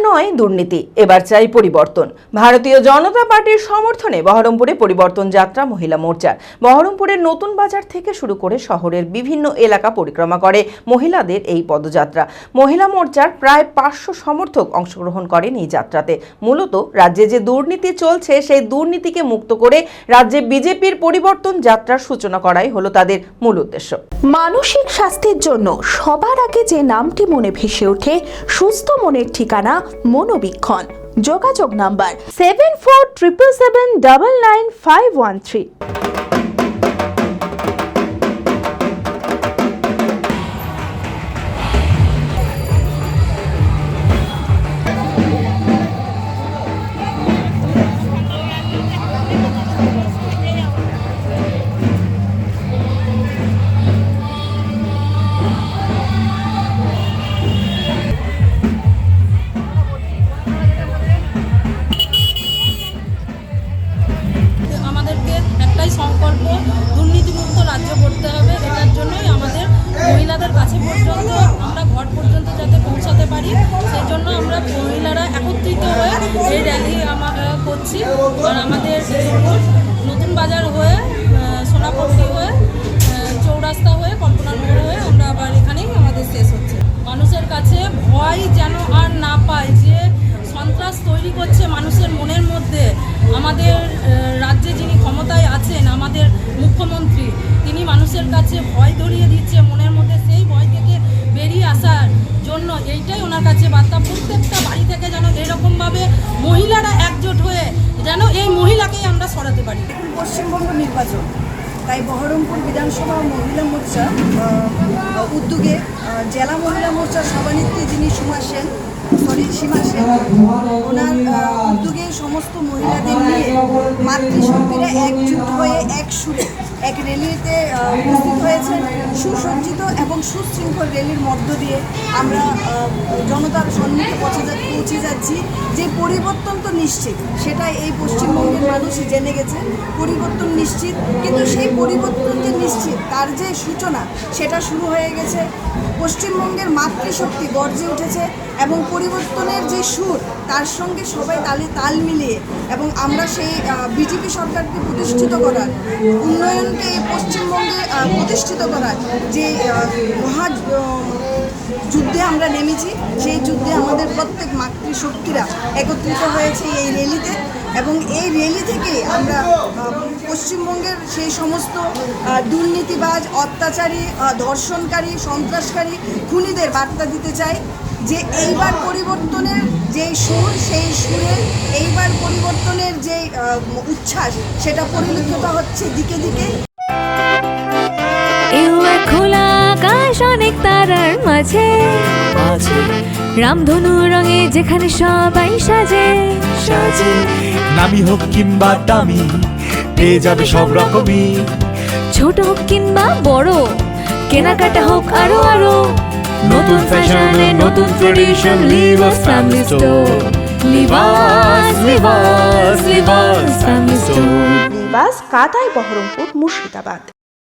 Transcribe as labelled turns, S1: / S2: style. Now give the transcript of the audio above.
S1: নয় দুর্নীতি, এবার চাই পরিবর্তন। ভারতীয় জনতা পার্টির সমর্থনে বহরমপুরে পরিবর্তন যাত্রা মহিলা মোর্চার। বহরমপুরের নতুন বাজার থেকে শুরু করে শহরের বিভিন্ন এলাকা পরিক্রমা করে মহিলাদের এই পদযাত্রা। মহিলা মোর্চার প্রায় 500 সমর্থক অংশগ্রহণ করেন এই যাত্রাতে। মূলত রাজ্যে যে দুর্নীতি চলছে সেই দুর্নীতিকে মুক্ত করে রাজ্যে বিজেপির পরিবর্তন যাত্রার সূচনা করাই হলো তাদের মূল উদ্দেশ্য।
S2: মানসিক স্বাস্থ্যের জন্য সবার আগে যে নামটি মনে ভেসে ওঠে, সুস্থ মনের ঠিকানা মনোবীক্ষণ। যোগাযোগ নাম্বার 7477799513।
S3: সংকল্প দুর্নীতিমুক্ত রাজ্য করতে হবে। এটার জন্যই আমাদের মহিলাদের কাছে পর্যন্ত আমরা ঘর পর্যন্ত যাতে পৌঁছাতে পারি, সেই জন্য আমরা মহিলারা একত্রিত হয়ে এই র্যালি আমরা করছি। আর আমাদের নতুন বাজার হয়ে, সোনাপট্টি হয়ে, চৌরাস্তা হয়ে, কল্পনানগর হয়ে আমরা আবার এখানেই আমাদের শেষ হচ্ছে। মানুষের কাছে ভয় যেন আর না পায়, যে সন্ত্রাস তৈরি করছে মানুষের মনের মধ্যে। আমাদের রাজ্যে যিনি ক্ষমতায় আছেন, আমাদের মুখ্যমন্ত্রী, তিনি মানুষের কাছে ভয় ধরিয়ে দিচ্ছে মনের মধ্যে। সেই ভয় থেকে বেরিয়ে আসার জন্য এইটাই ওনার কাছে বার্তা। প্রত্যেকটা বাড়ি থেকে যেন এরকমভাবে মহিলারা একজোট হয়ে যেন এই মহিলাকেই আমরা সরাতে পারি।
S4: পশ্চিমবঙ্গ নির্বাচন, তাই বহরমপুর বিধানসভা মহিলা মোর্চা উদ্যোগে জেলা মহিলা মোর্চার সভানেত্রী যিনি সীমা সেন, ওনার উদ্যোগে সমস্ত মহিলাদের নিয়ে মাতৃশক্তিরা একজুট হয়ে এক সুরে এক র্যালিতে উপস্থিত হয়েছেন। সুসজ্জিত এবং সুশৃঙ্খল র্যালির মধ্য দিয়ে আমরা জনতার সম্মুখে পৌঁছে যাচ্ছি। যে পরিবর্তন তো নিশ্চিত, সেটা এই পশ্চিমবঙ্গের মানুষই জেনে গেছে। পরিবর্তন নিশ্চিত, কিন্তু সেই পরিবর্তন যে নিশ্চিত তার যে সূচনা সেটা শুরু হয়ে গেছে। পশ্চিমবঙ্গের মাতৃশক্তি গর্জে উঠেছে এবং পরিবর্তনের যে সুর, তার সঙ্গে সবাই তাল মিলিয়ে এবং আমরা সেই বিজেপি সরকারকে প্রতিষ্ঠিত করার, উন্নয়নকে পশ্চিমবঙ্গে প্রতিষ্ঠিত করার যে মহা যুদ্ধে আমরা নেমেছি, সেই যুদ্ধে আমাদের প্রত্যেক মাতৃশক্তিরা একত্রিত হয়েছে এই র্যালিতে। এবং এই র্যালি থেকে আমরা পশ্চিমবঙ্গের সেই সমস্ত দুর্নীতিবাজ, অত্যাচারী, ধর্ষণকারী, সন্ত্রাসকারী, খুনিদের বার্তা দিতে চাই যে এইবার পরিবর্তনের যে সুর, সেই সুরে এইবার পরিবর্তনের যে উচ্ছ্বাস, সেটা পরিলক্ষিত হচ্ছে দিকে দিকে।
S5: খোলা আকাশ অনেক তারার মাঝে, রামধনু রঙে যেখানে সবাই সাজে সাজে।
S6: নামি হোক কিংবা দামি, পেয়ে যাবে সব রকমই।
S5: ছোট হোক কিংবা বড়, কেনাকাটা হোক আরো আরো।
S6: নতুন ফ্যাশনে নতুন tradition, Livas family store. Livas Livas Livas family store.
S2: Livas Katai, Berhampore, Murshidabad.